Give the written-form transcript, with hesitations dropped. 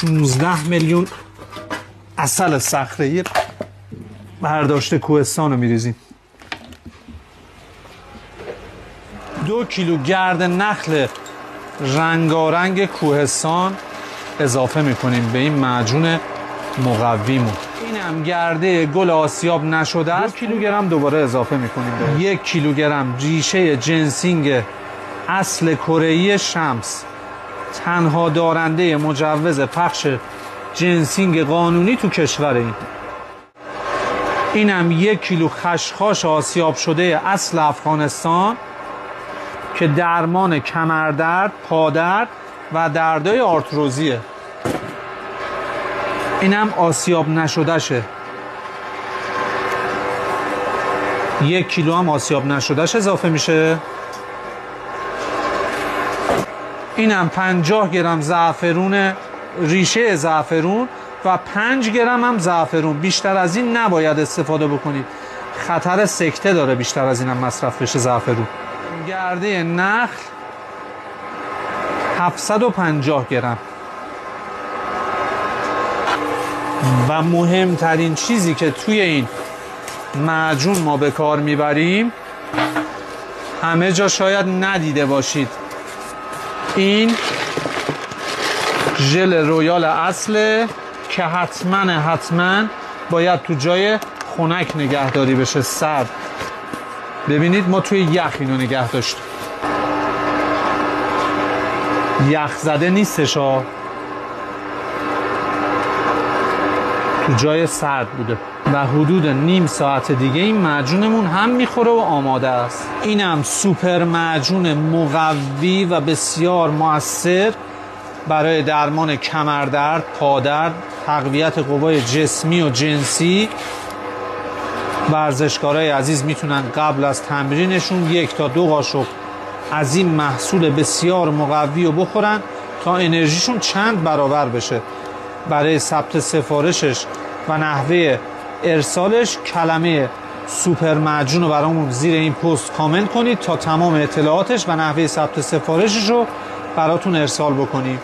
16 میلیون عسل صخره‌ای برداشت کوهستان رو میریزیم. 2 کیلو گرد نخل رنگارنگ کوهستان اضافه میکنیم به این معجون مقویمون. اینم گرده گل آسیاب نشده است. 2 کیلوگرم دوباره اضافه میکنیم. 1 کیلوگرم ریشه جنسینگ اصل کره‌ای شمس، تنها دارنده مجوز پخش جنسینگ قانونی تو کشور اینم 1 کیلو خشخاش آسیاب شده اصل افغانستان که درمان کمردرد، پادرد و دردای آرتروزیه. اینم آسیاب نشده شه. 1 کیلو هم آسیاب نشدهش اضافه میشه. اینم 50 گرم زعفرون، ریشه زعفرون و 5 گرم هم زعفرون. بیشتر از این نباید استفاده بکنید، خطر سکته داره بیشتر از این هم مصرف بشه زعفرون. گرده نخل 750 گرم. و مهمترین چیزی که توی این معجون ما به کار میبریم، همه جا شاید ندیده باشید، این ژل رویال اصله که حتما باید تو جای خنک نگهداری بشه، سرد. ببینید ما توی یخ اینو نگه داشتیم، یخ زده نیستش ها، تو جای سرد بوده و حدود نیم ساعت دیگه این معجونمون هم میخوره و آماده است. اینم سوپر معجون مقوی و بسیار مؤثر برای درمان کمردرد، پادرد، تقویت قوای جسمی و جنسی. ورزشکارای عزیز میتونن قبل از تمرینشون 1 تا 2 قاشق از این محصول بسیار مقوی رو بخورن تا انرژیشون چند برابر بشه. برای ثبت سفارشش و نحوه ارسالش کلمه سوپر معجون رو برامون زیر این پست کامنت کنید تا تمام اطلاعاتش و نحوه ثبت سفارشش رو براتون ارسال بکنیم.